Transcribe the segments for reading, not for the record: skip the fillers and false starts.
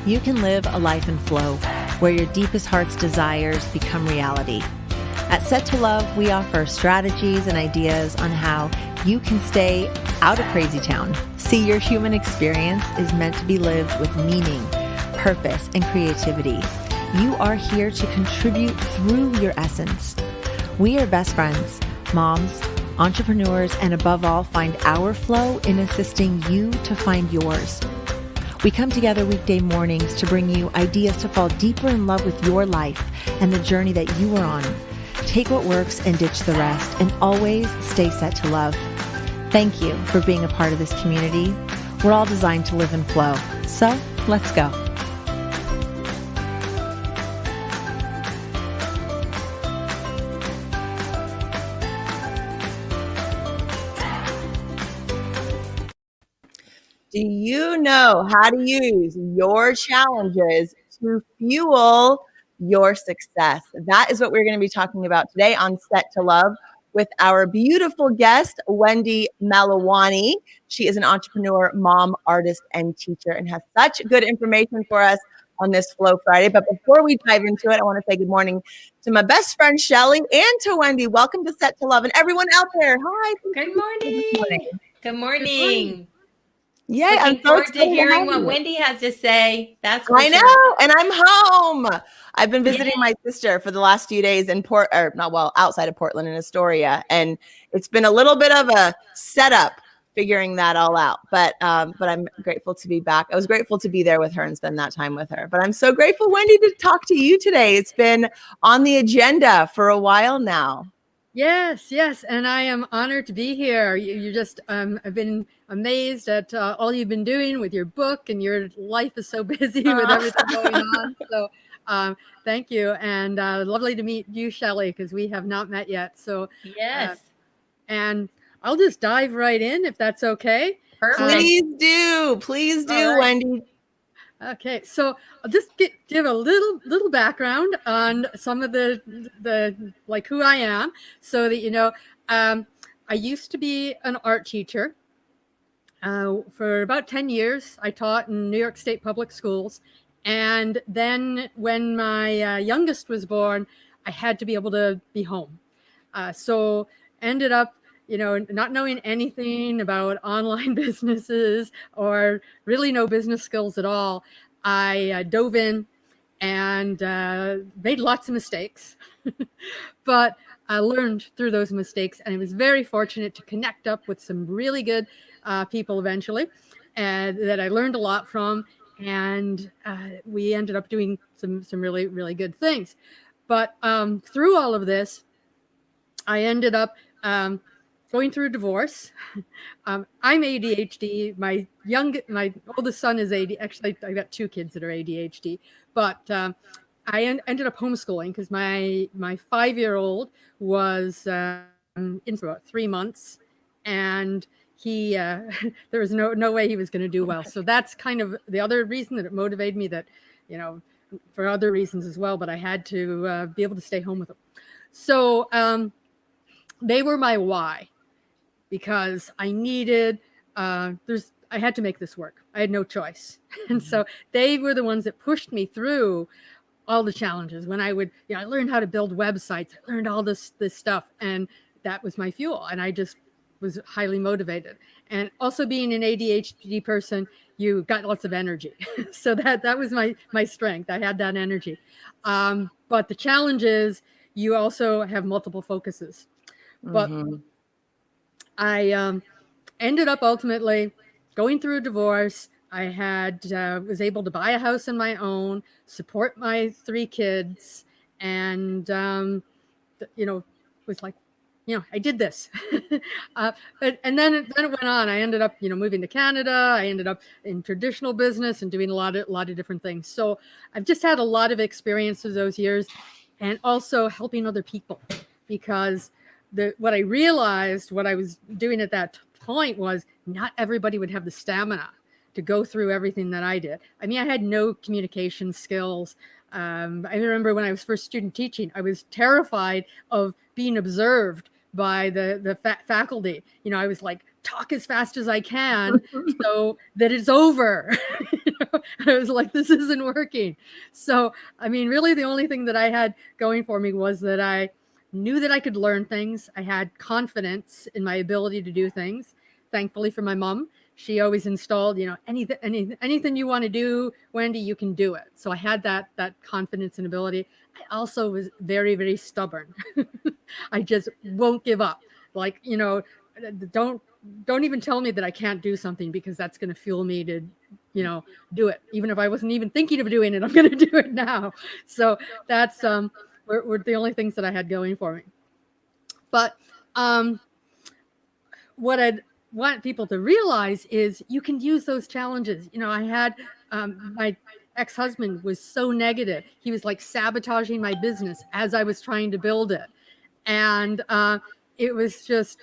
you can live a life in flow where your deepest heart's desires become reality. At Set to Love, we offer strategies and ideas on how you can stay out of crazy town. See, your human experience is meant to be lived with meaning, purpose, and creativity. You are here to contribute through your essence. We are best friends, moms, entrepreneurs, and above all, find our flow in assisting you to find yours. We come together weekday mornings to bring you ideas to fall deeper in love with your life and the journey that you are on. Take what works and ditch the rest, and always stay set to love. Thank you for being a part of this community. We're all designed to live in flow. So let's go. Do you know how to use your challenges to fuel your success? That is what we're going to be talking about today on Set to Love with our beautiful guest, Wendy Malowany. She is an entrepreneur, mom, artist, and teacher, and has such good information for us on this Flow Friday. But before we dive into it, I want to say good morning to my best friend, Shelly, and to Wendy. Welcome to Set to Love, and everyone out there. Hi. Good morning. Good morning. Yeah, looking forward to hearing what Wendy has to say. That's what I know, and I'm home. I've been visiting my sister for the last few days in outside of Portland in Astoria, and it's been a little bit of a setup figuring that all out. But I'm grateful to be back. I was grateful to be there with her and spend that time with her. But I'm so grateful, Wendy, to talk to you today. It's been on the agenda for a while now. Yes, and I am honored to be here. You just, I've been amazed at all you've been doing with your book, and your life is so busy with everything going on. So thank you, and lovely to meet you, Shelly, because we have not met yet. So yes, and I'll just dive right in if that's okay. Perfect. Please do, right. Wendy. Okay, so I'll just give a little background on some of the like who I am, so that you know. I used to be an art teacher. For about 10 years, I taught in New York State public schools, and then when my youngest was born, I had to be able to be home. So ended up, not knowing anything about online businesses or really no business skills at all. I dove in and made lots of mistakes, but I learned through those mistakes, and I was very fortunate to connect up with some really good people eventually, and that I learned a lot from, and we ended up doing some really, really good things. But through all of this, I ended up going through a divorce. I'm ADHD. My oldest son is ADHD. Actually, I got two kids that are ADHD. But I ended up homeschooling because my 5-year-old was in for about 3 months, and he there was no way he was going to do well. So that's kind of the other reason that it motivated me. That for other reasons as well. But I had to be able to stay home with him. So they were my why. Because I needed, I had to make this work. I had no choice. And so they were the ones that pushed me through all the challenges. When I would, I learned how to build websites. I learned all this stuff, and that was my fuel. And I just was highly motivated. And also being an ADHD person, you got lots of energy. So that was my strength. I had that energy. But the challenge is you also have multiple focuses. But I ended up ultimately going through a divorce. I was able to buy a house on my own, support my 3 kids, and was like, I did this. And then it went on. I ended up, moving to Canada. I ended up in traditional business and doing a lot of different things. So I've just had a lot of experiences those years, and also helping other people, because what I realized, what I was doing at that point, was not everybody would have the stamina to go through everything that I did. I mean, I had no communication skills. I remember when I was first student teaching, I was terrified of being observed by the faculty. I was like, talk as fast as I can so that it's over. I was like, this isn't working. So, I mean, really the only thing that I had going for me was that I knew that I could learn things. I had confidence in my ability to do things. Thankfully for my mom, she always installed, anything you want to do, Wendy, you can do it. So I had that confidence and ability. I also was very, very stubborn. I just won't give up. Like, don't even tell me that I can't do something, because that's going to fuel me to, do it. Even if I wasn't even thinking of doing it, I'm going to do it now. So that's were the only things that I had going for me. But what I'd want people to realize is you can use those challenges. I had my ex-husband was so negative. He was like sabotaging my business as I was trying to build it. And it was just,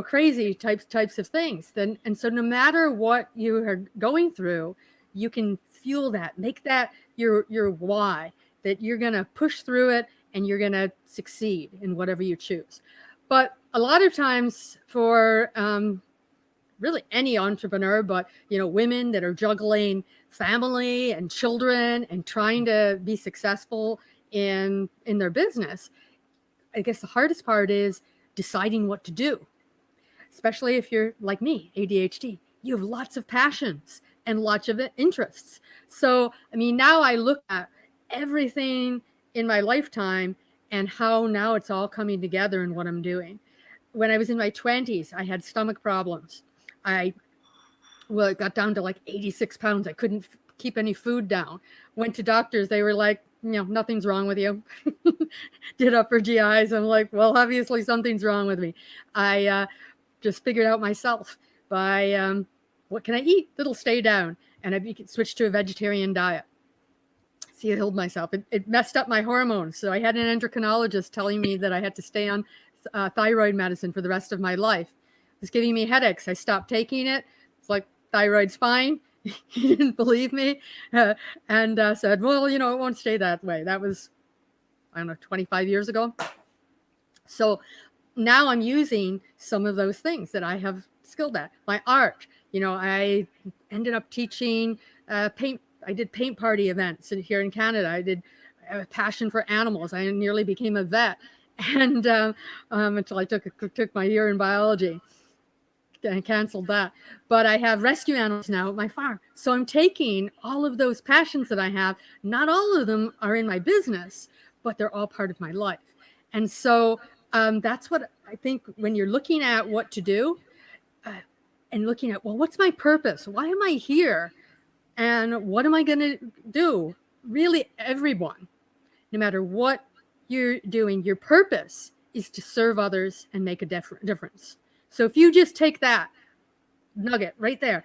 crazy types of things. And so no matter what you are going through, you can fuel that, make that your why, that you're going to push through it and you're going to succeed in whatever you choose. But a lot of times for really any entrepreneur, but women that are juggling family and children and trying to be successful in their business, I guess the hardest part is deciding what to do. Especially if you're like me, ADHD, you have lots of passions and lots of interests. So, I mean, now I look at everything in my lifetime and how now it's all coming together in what I'm doing. When I was in my 20s, I had stomach problems. It got down to like 86 pounds. I couldn't keep any food down. Went to doctors. They were like, nothing's wrong with you. Did upper GIs. I'm like, well, obviously something's wrong with me. I just figured out myself by what can I eat that'll stay down? And I switched to a vegetarian diet. See, it healed myself. It messed up my hormones. So I had an endocrinologist telling me that I had to stay on thyroid medicine for the rest of my life. It was giving me headaches. I stopped taking it. It's like, thyroid's fine. He didn't believe me and said, well, it won't stay that way. That was, 25 years ago. So now I'm using some of those things that I have skilled at. My art, I ended up teaching paint. I did paint party events here in Canada. I did a passion for animals. I nearly became a vet, and until I took my year in biology and canceled that. But I have rescue animals now at my farm. So I'm taking all of those passions that I have. Not all of them are in my business, but they're all part of my life. And so that's what I think when you're looking at what to do and looking at, well, what's my purpose? Why am I here? And what am I going to do? Really, everyone, no matter what you're doing, your purpose is to serve others and make a difference. So if you just take that nugget right there,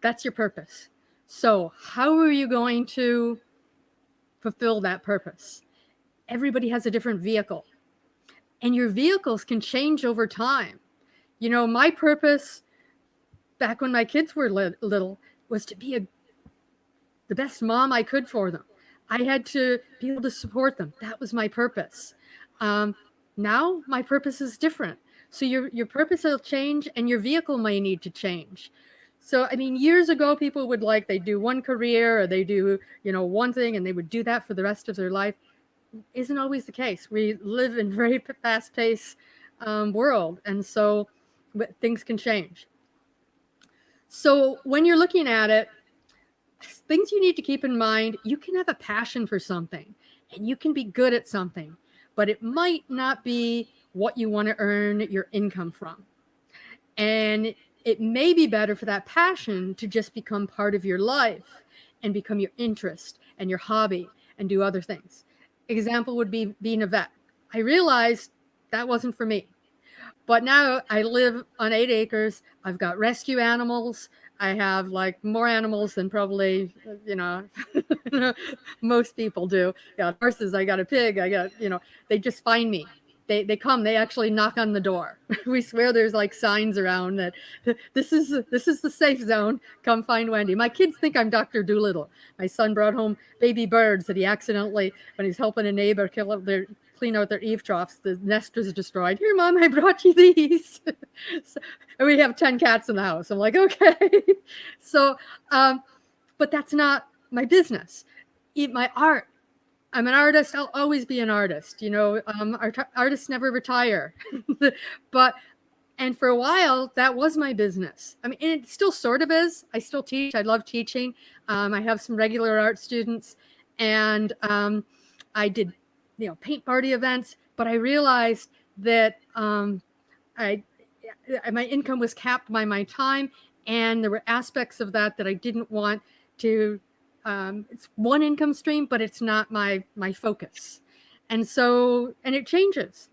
that's your purpose. So how are you going to fulfill that purpose? Everybody has a different vehicle, and your vehicles can change over time. My purpose back when my kids were little was to be the best mom I could for them. I had to be able to support them. That was my purpose. Now my purpose is different. So your purpose will change, and your vehicle may need to change. So, I mean, years ago, people would they do one career, or they do, one thing, and they would do that for the rest of their life. Isn't always the case. We live in a very fast-paced world, and so things can change. So when you're looking at it, things you need to keep in mind, you can have a passion for something, and you can be good at something, but it might not be what you want to earn your income from. And it may be better for that passion to just become part of your life and become your interest and your hobby and do other things. Example would be being a vet. I realized that wasn't for me. But now I live on 8 acres. I've got rescue animals. I have more animals than probably, most people do. I got horses. I got a pig. I got, they just find me. They come, they actually knock on the door. We swear there's signs around that this is the safe zone. Come find Wendy. My kids think I'm Dr. Doolittle. My son brought home baby birds that he accidentally, when he's helping a neighbor clean out their eave troughs, the nest was destroyed. Here, Mom, I brought you these. And we have 10 cats in the house. I'm like, okay. So but that's not my business. My art. I'm an artist. I'll always be an artist. Artists never retire. And for a while, that was my business. I mean, and it still sort of is. I still teach. I love teaching. I have some regular art students, and I did, paint party events. But I realized that my income was capped by my time, and there were aspects of that I didn't want to. It's one income stream, but it's not my focus. And it changes.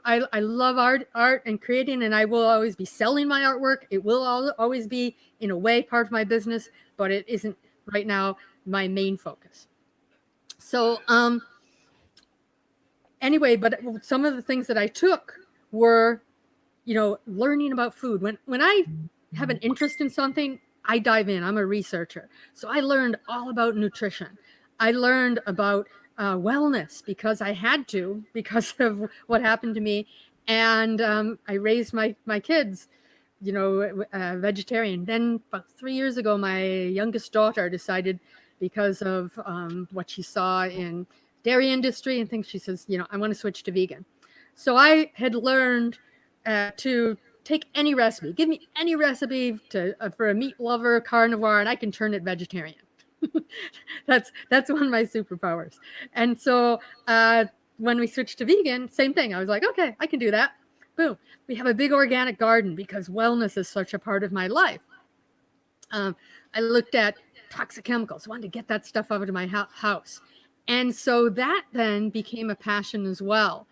I love art and creating, and I will always be selling my artwork. It will always be, in a way, part of my business, but it isn't right now my main focus. So anyway, but some of the things that I took were, learning about food. When I have an interest in something, I dive in. I'm a researcher. So I learned all about nutrition. I learned about wellness because I had to, because of what happened to me. And I raised my kids, vegetarian. Then about 3 years ago, my youngest daughter decided, because of what she saw in dairy industry and things, she says, I want to switch to vegan. So I had learned to take any recipe, give me any recipe for a meat lover, carnivore, and I can turn it vegetarian. That's one of my superpowers. And so when we switched to vegan, same thing. I was like, okay, I can do that. Boom. We have a big organic garden because wellness is such a part of my life. I looked at toxic chemicals, wanted to get that stuff out of my house. And so that then became a passion as well.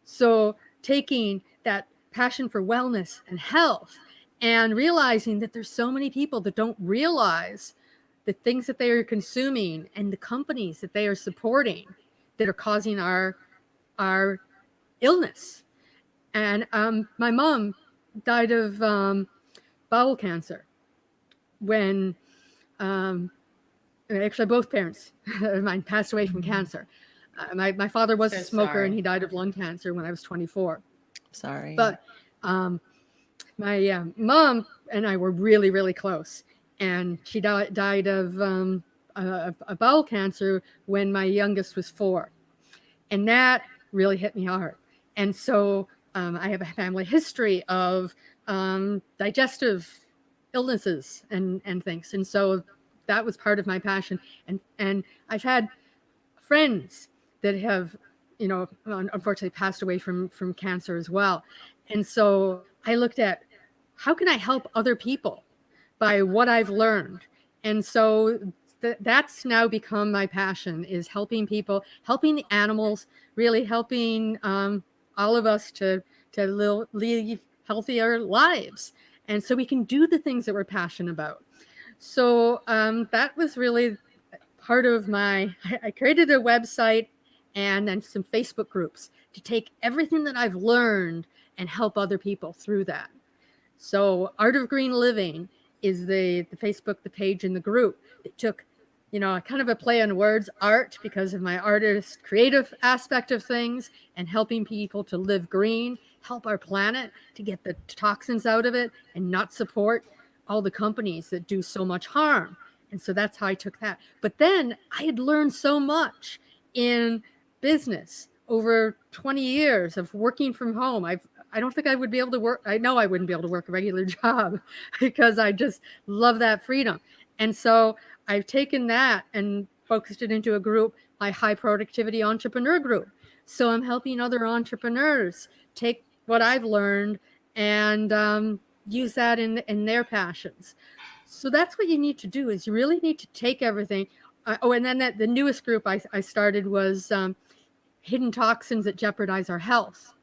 So taking that passion for wellness and health and realizing that there's so many people that don't realize the things that they are consuming and the companies that they are supporting that are causing our illness. And my mom died of bowel cancer when actually both parents of mine passed away from cancer. My father was a smoker, and he died of lung cancer when I was 24. Sorry. But my mom and I were really, really close. And she died of a bowel cancer when my youngest was 4. And that really hit me hard. And so I have a family history of digestive illnesses and things. And so that was part of my passion. And I've had friends that have, unfortunately passed away from cancer as well. And so I looked at, how can I help other people by what I've learned? And so that's now become my passion, is helping people, helping the animals, really helping all of us to live healthier lives. And so we can do the things that we're passionate about. So that was really part of I created a website and then some Facebook groups to take everything that I've learned and help other people through that. So Art of Green Living is the Facebook, the page, and the group. It took, kind of a play on words, art, because of my artist creative aspect of things, and helping people to live green, help our planet to get the toxins out of it, and not support all the companies that do so much harm. And so that's how I took that. But then I had learned so much in business over 20 years of working from home. I don't think I would be able to work. I know I wouldn't be able to work a regular job because I just love that freedom. And so I've taken that and focused it into a group, my high productivity entrepreneur group. So I'm helping other entrepreneurs take what I've learned and use that in their passions. So that's what you need to do, is you really need to take everything. And then the newest group I started was hidden toxins that jeopardize our health.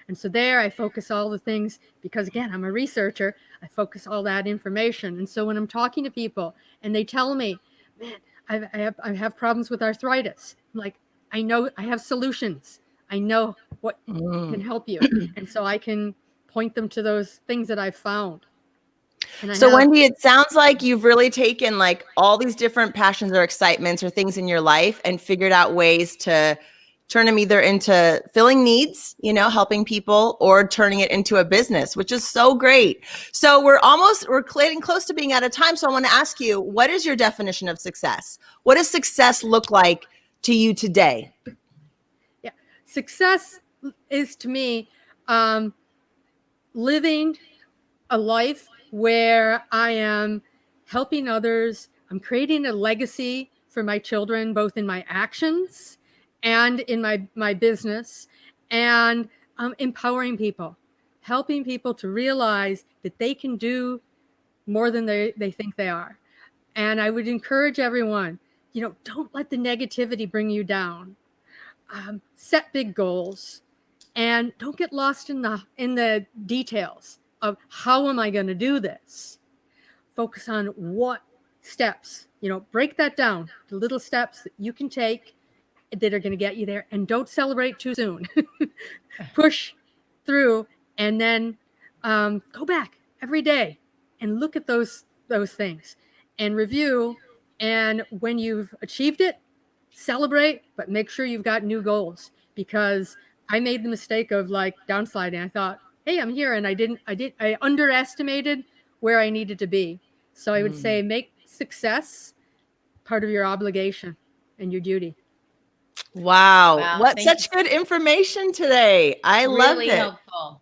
And so there I focus all the things, because again, I'm a researcher, I focus all that information. And so when I'm talking to people and they tell me, man, I have problems with arthritis, I'm like, I know I have solutions. I know what can help you. And so I can point them to those things that I've found. Wendy, it sounds like you've really taken like all these different passions or excitements or things in your life and figured out ways to turn them either into filling needs, helping people, or turning it into a business, which is so great. So we're getting close to being out of time. So I want to ask you, what is your definition of success? What does success look like to you today? Yeah, success is to me living a life where I am helping others. I'm creating a legacy for my children, both in my actions and in my business, and empowering people, helping people to realize that they can do more than they think they are. And I would encourage everyone, don't let the negativity bring you down. Set big goals, and don't get lost in the details of how am I going to do this. Focus on what steps, break that down to little steps that you can take that are going to get you there, and don't celebrate too soon. Push through, and then go back every day and look at those things and review. And when you've achieved it, celebrate, but make sure you've got new goals, because I made the mistake of downsliding. I thought, hey, I'm here, and I underestimated where I needed to be. So I would say make success part of your obligation and your duty. Wow. What such good information today. I loved it. Really helpful.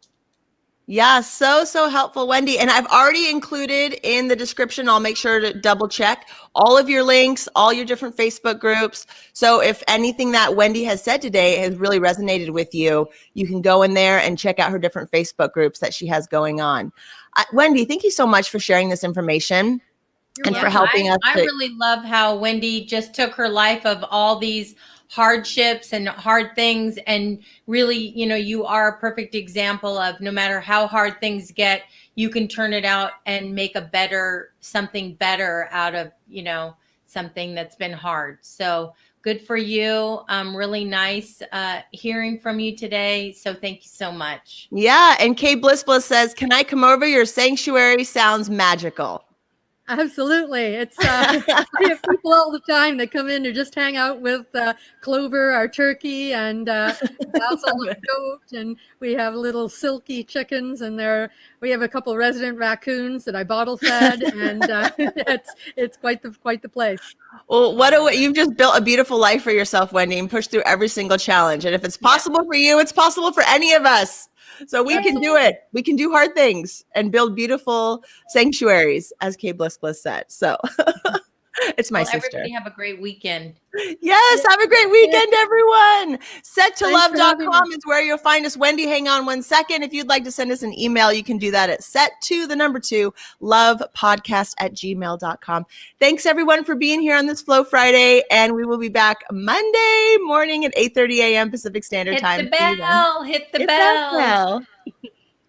Yeah, so helpful, Wendy. And I've already included in the description, I'll make sure to double check all of your links, all your different Facebook groups. So if anything that Wendy has said today has really resonated with you, you can go in there and check out her different Facebook groups that she has going on. Wendy, thank you so much for sharing this information. And for helping us. I really love how Wendy just took her life of all these hardships and hard things, and really, you are a perfect example of no matter how hard things get, you can turn it out and make something better out of, something that's been hard. So good for you. Really nice hearing from you today. So thank you so much. Yeah. And Kay Bliss says, can I come over? Your sanctuary sounds magical. Absolutely. It's we have people all the time that come in to just hang out with Clover, our turkey, and Basil, our goat, and we have little silky chickens, and we have a couple resident raccoons that I bottle fed, and it's quite the place. Well, you've just built a beautiful life for yourself, Wendy, and pushed through every single challenge. And if it's possible for you, it's possible for any of us. So we can do it. We can do hard things and build beautiful sanctuaries, as Kay Bliss said. So it's my sister. Everybody have a great weekend. Yes, have a great weekend, everyone. SetToLove.com is where you'll find us. Wendy, hang on 1 second. If you'd like to send us an email, you can do that at set2lovepodcast@gmail.com. Thanks, everyone, for being here on this Flow Friday, and we will be back Monday morning at 8:30 a.m. Pacific Standard Time. Hit the bell. Hit the bell.